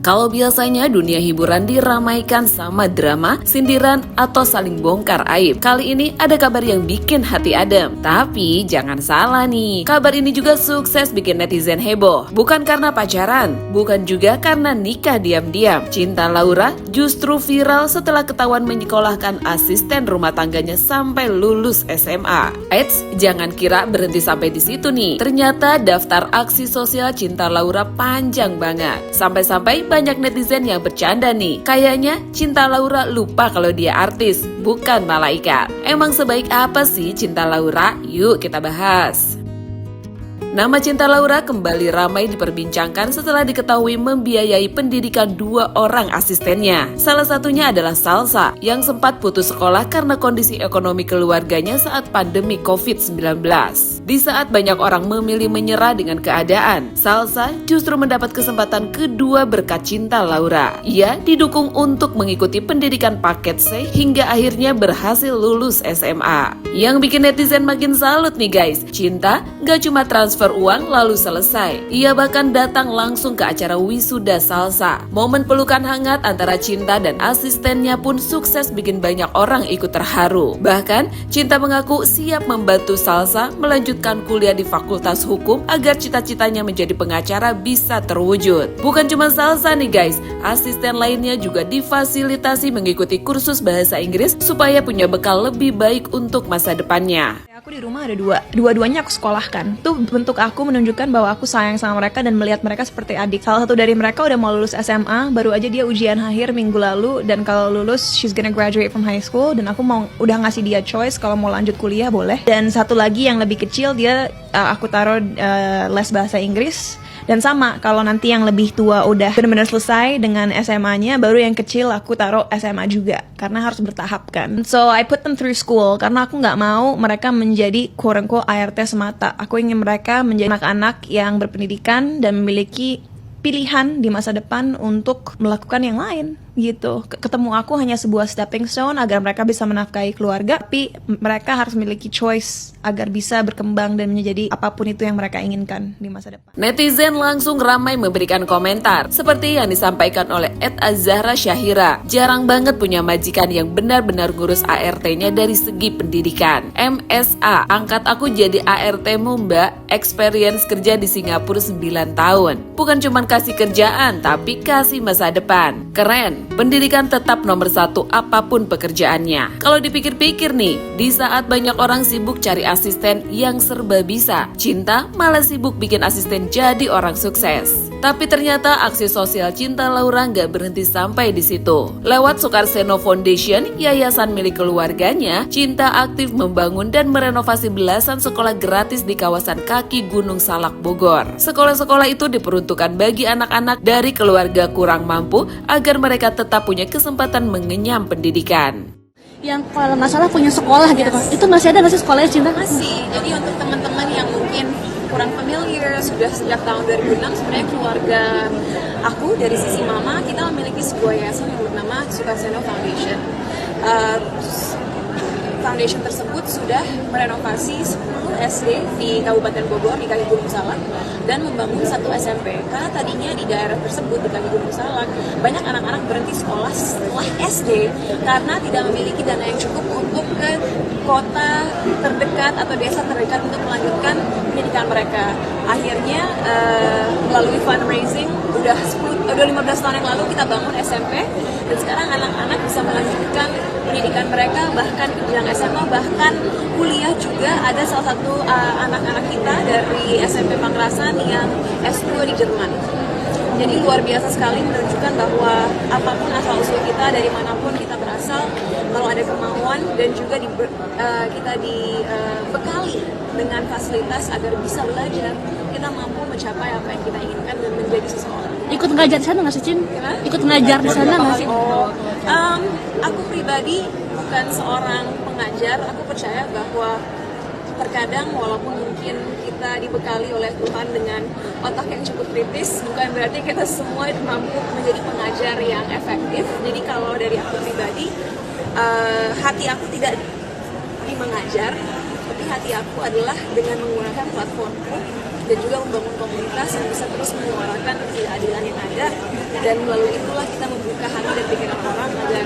Kalau biasanya dunia hiburan diramaikan sama drama, sindiran, atau saling bongkar aib, kali ini ada kabar yang bikin hati adem. Tapi jangan salah nih, kabar ini juga sukses bikin netizen heboh. Bukan karena pacaran, bukan juga karena nikah diam-diam. Cinta Laura justru viral setelah ketahuan menyekolahkan asisten rumah tangganya sampai lulus SMA. Eits, jangan kira berhenti sampai di situ nih. Ternyata daftar aksi sosial Cinta Laura panjang banget. Sampai-sampai banyak netizen yang bercanda nih. Kayaknya Cinta Laura lupa kalau dia artis, bukan malaikat. Emang sebaik apa sih Cinta Laura? Yuk kita bahas. Nama Cinta Laura kembali ramai diperbincangkan setelah diketahui membiayai pendidikan 2 orang asistennya. Salah satunya adalah Salsa, yang sempat putus sekolah karena kondisi ekonomi keluarganya saat pandemi COVID-19. Di saat banyak orang memilih menyerah dengan keadaan, Salsa justru mendapat kesempatan kedua berkat Cinta Laura. Ia didukung untuk mengikuti pendidikan paket C hingga akhirnya berhasil lulus SMA. Yang bikin netizen makin salut nih guys, Cinta gak cuma transfer uang lalu selesai. Ia bahkan datang langsung ke acara wisuda Salsa. Momen pelukan hangat antara Cinta dan asistennya pun sukses bikin banyak orang ikut terharu. Bahkan Cinta mengaku siap membantu Salsa melanjutkan kuliah di Fakultas Hukum agar cita-citanya menjadi pengacara bisa terwujud. Bukan cuma Salsa nih guys, asisten lainnya juga difasilitasi mengikuti kursus bahasa Inggris supaya punya bekal lebih baik untuk masa depannya. Aku di rumah ada dua-duanya aku sekolahkan. Tuh bentuk aku menunjukkan bahwa aku sayang sama mereka dan melihat mereka seperti adik. Salah satu dari mereka udah mau lulus SMA, baru aja dia ujian akhir minggu lalu, dan kalau lulus she's gonna graduate from high school, dan aku udah ngasih dia choice kalau mau lanjut kuliah boleh. Dan satu lagi yang lebih kecil dia aku taruh les bahasa Inggris. Dan sama, kalau nanti yang lebih tua udah benar-benar selesai dengan SMA-nya, baru yang kecil aku taruh SMA juga, karena harus bertahap kan. So I put them through school, karena aku nggak mau mereka menjadi quote-unquote ART semata. Aku ingin mereka menjadi anak-anak yang berpendidikan dan memiliki pilihan di masa depan untuk melakukan yang lain gitu. Ketemu aku hanya sebuah stepping stone agar mereka bisa menafkahi keluarga, tapi mereka harus memiliki choice agar bisa berkembang dan menjadi apapun itu yang mereka inginkan di masa depan. Netizen langsung ramai memberikan komentar seperti yang disampaikan oleh @azahra syahira. Jarang banget punya majikan yang benar-benar ngurus ART-nya dari segi pendidikan. MSA, angkat aku jadi ART-mu mbak, experience kerja di Singapura 9 tahun. Bukan cuma kasih kerjaan, tapi kasih masa depan. Keren. Pendidikan tetap nomor 1 apapun pekerjaannya. Kalau dipikir-pikir nih, di saat banyak orang sibuk cari asisten yang serba bisa, Cinta malah sibuk bikin asisten jadi orang sukses. Tapi ternyata aksi sosial Cinta Laura nggak berhenti sampai di situ. Lewat Sukarseno Foundation, yayasan milik keluarganya, Cinta aktif membangun dan merenovasi belasan sekolah gratis di kawasan kaki Gunung Salak, Bogor. Sekolah-sekolah itu diperuntukkan bagi anak-anak dari keluarga kurang mampu agar mereka tetap punya kesempatan mengenyam pendidikan. Yang kalau nggak salah punya sekolah gitu kan, itu masih ada nggak sih sekolahnya Cinta? Masih, jadi untuk teman-teman yang mungkin kurang familiar, sudah sejak tahun 2006 sebenarnya keluarga aku dari sisi mama, kita memiliki sebuah yayasan yang bernama Sukarseno Foundation. Foundation tersebut sudah merenovasi 10 SD di Kabupaten Bogor, di kaki Gunung Salak, dan membangun 1 SMP. Karena tadinya di daerah tersebut, di kaki Gunung Salak, banyak anak-anak berhenti sekolah setelah SD karena tidak memiliki dana yang cukup untuk ke kota terdekat atau desa terdekat untuk melanjutkan pendidikan mereka. Akhirnya melalui fundraising, udah 15 tahun yang lalu kita bangun SMP, dan sekarang anak-anak bisa melanjutkan pendidikan mereka, bahkan ke jenjang SMA, bahkan kuliah juga. Ada salah satu anak-anak kita dari SMP Pangerasan yang S2 di Jerman. Jadi luar biasa sekali menunjukkan bahwa apapun asal-usul kita, dari manapun kita berasal, kalau ada kemauan dan juga kita dibekali dengan fasilitas agar bisa belajar, kita mampu mencapai apa yang kita inginkan dan menjadi seseorang. Ikut ngajar di sana nggak sih, Cin? Ikut ngajar di sana nggak sih? Aku pribadi bukan seorang pengajar. Aku percaya bahwa terkadang walaupun mungkin kita dibekali oleh Tuhan dengan otak yang cukup kritis, bukan berarti kita semua mampu menjadi pengajar yang efektif. Jadi kalau dari aku pribadi, hati aku tidak di mengajar, tapi hati aku adalah dengan menggunakan platformku dan juga membangun komunitas yang bisa terus menyuarakan ketidakadilan yang ada, dan melalui itulah kita membuka hati dan pikiran orang agar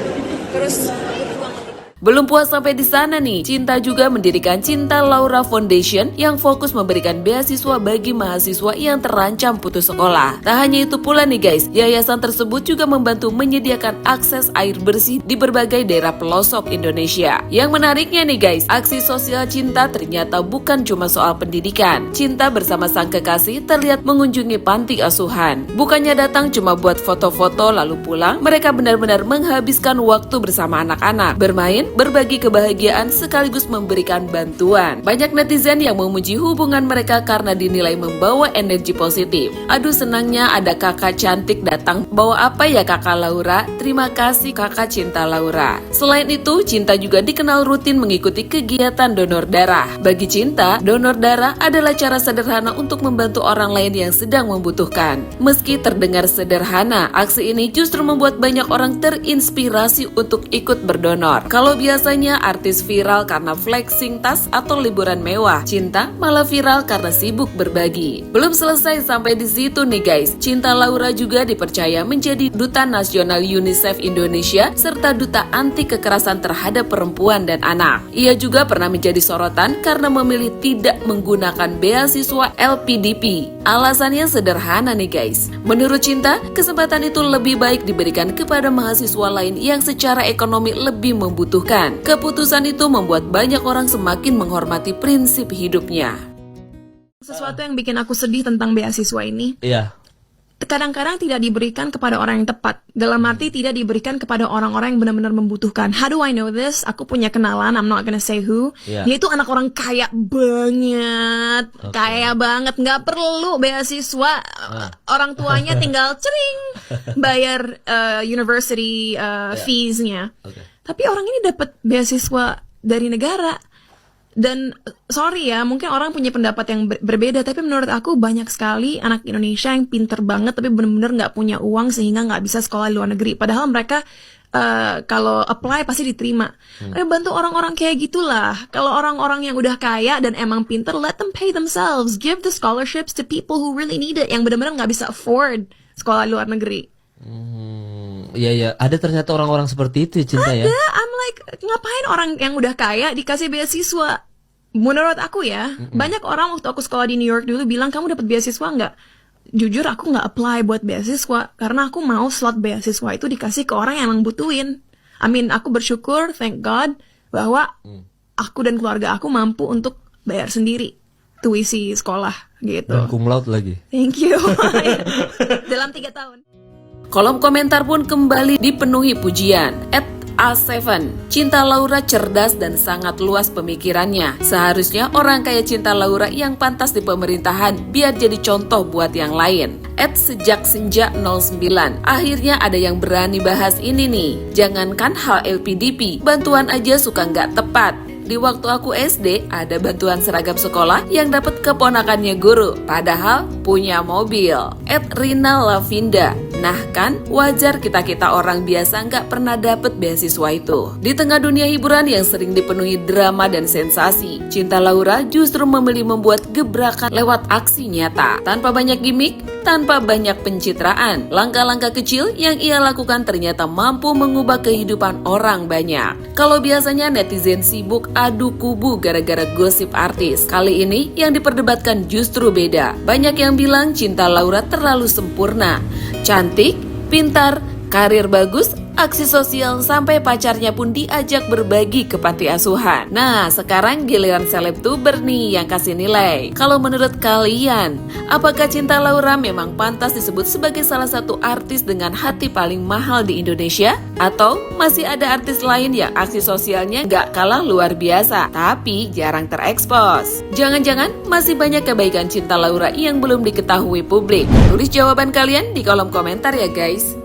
terus berjuang. Belum puas sampai di sana nih, Cinta juga mendirikan Cinta Laura Foundation yang fokus memberikan beasiswa bagi mahasiswa yang terancam putus sekolah. Tak hanya itu pula nih guys, yayasan tersebut juga membantu menyediakan akses air bersih di berbagai daerah pelosok Indonesia. Yang menariknya nih guys, aksi sosial Cinta ternyata bukan cuma soal pendidikan. Cinta bersama sang kekasih terlihat mengunjungi panti asuhan. Bukannya datang cuma buat foto-foto lalu pulang, mereka benar-benar menghabiskan waktu bersama anak-anak, bermain, berbagi kebahagiaan sekaligus memberikan bantuan. Banyak netizen yang memuji hubungan mereka karena dinilai membawa energi positif. Aduh senangnya ada kakak cantik datang. Bawa apa ya kakak Laura? Terima kasih kakak Cinta Laura. Selain itu, Cinta juga dikenal rutin mengikuti kegiatan donor darah. Bagi Cinta, donor darah adalah cara sederhana untuk membantu orang lain yang sedang membutuhkan. Meski terdengar sederhana, aksi ini justru membuat banyak orang terinspirasi untuk ikut berdonor. Kalau biasanya artis viral karena flexing tas atau liburan mewah, Cinta malah viral karena sibuk berbagi. Belum selesai sampai di situ nih guys, Cinta Laura juga dipercaya menjadi Duta Nasional UNICEF Indonesia serta Duta Anti Kekerasan Terhadap Perempuan dan Anak. Ia juga pernah menjadi sorotan karena memilih tidak menggunakan beasiswa LPDP. Alasannya sederhana nih guys. Menurut Cinta, kesempatan itu lebih baik diberikan kepada mahasiswa lain yang secara ekonomi lebih membutuhkan. Keputusan itu membuat banyak orang semakin menghormati prinsip hidupnya. Sesuatu yang bikin aku sedih tentang beasiswa ini, Iya. kadang-kadang tidak diberikan kepada orang yang tepat. Dalam arti tidak diberikan kepada orang-orang yang benar-benar membutuhkan. How do I know this? Aku punya kenalan, I'm not gonna say who. Yeah. Dia itu anak orang kaya banget. Kaya banget, nggak perlu beasiswa. Orang tuanya tinggal cering bayar university fees-nya. Okay. Tapi orang ini dapat beasiswa dari negara. Dan sorry ya, mungkin orang punya pendapat yang berbeda, tapi menurut aku banyak sekali anak Indonesia yang pinter banget tapi benar-benar nggak punya uang sehingga nggak bisa sekolah di luar negeri. Padahal mereka kalau apply pasti diterima. Bantu orang-orang kayak gitulah. Kalau orang-orang yang udah kaya dan emang pinter, let them pay themselves. Give the scholarships to people who really need it, yang benar-benar nggak bisa afford sekolah di luar negeri. Iya ya, ada ternyata orang-orang seperti itu ya, Cinta ya. I'm like, ngapain orang yang udah kaya dikasih beasiswa? Menurut aku ya, banyak orang waktu aku sekolah di New York dulu bilang, kamu dapat beasiswa nggak? Jujur aku nggak apply buat beasiswa karena aku mau slot beasiswa itu dikasih ke orang yang emang butuhin. I mean, aku bersyukur, thank God, bahwa aku dan keluarga aku mampu untuk bayar sendiri tuisi sekolah gitu. Dan cum laude lagi. Thank you. Dalam 3 tahun. Kolom komentar pun kembali dipenuhi pujian. A7, Cinta Laura cerdas dan sangat luas pemikirannya. Seharusnya orang kayak Cinta Laura yang pantas di pemerintahan biar jadi contoh buat yang lain. Sejak senja 09, akhirnya ada yang berani bahas ini nih. Jangankan hal LPDP, bantuan aja suka nggak tepat. Di waktu aku SD, ada bantuan seragam sekolah yang dapat keponakannya guru, padahal punya mobil. Rina Lavinda, nah kan wajar kita-kita orang biasa nggak pernah dapet beasiswa itu. Di tengah dunia hiburan yang sering dipenuhi drama dan sensasi, Cinta Laura justru memilih membuat gebrakan lewat aksi nyata. Tanpa banyak gimmick, tanpa banyak pencitraan, langkah-langkah kecil yang ia lakukan ternyata mampu mengubah kehidupan orang banyak. Kalau biasanya netizen sibuk adu kubu gara-gara gosip artis, kali ini yang diperdebatkan justru beda. Banyak yang bilang Cinta Laura terlalu sempurna, cantik, pintar, karir bagus, aksi sosial, sampai pacarnya pun diajak berbagi ke panti asuhan. Nah, sekarang giliran selebtuber nih yang kasih nilai. Kalau menurut kalian, apakah Cinta Laura memang pantas disebut sebagai salah satu artis dengan hati paling mahal di Indonesia? Atau masih ada artis lain yang aksi sosialnya nggak kalah luar biasa, tapi jarang terekspos? Jangan-jangan masih banyak kebaikan Cinta Laura yang belum diketahui publik? Tulis jawaban kalian di kolom komentar ya guys.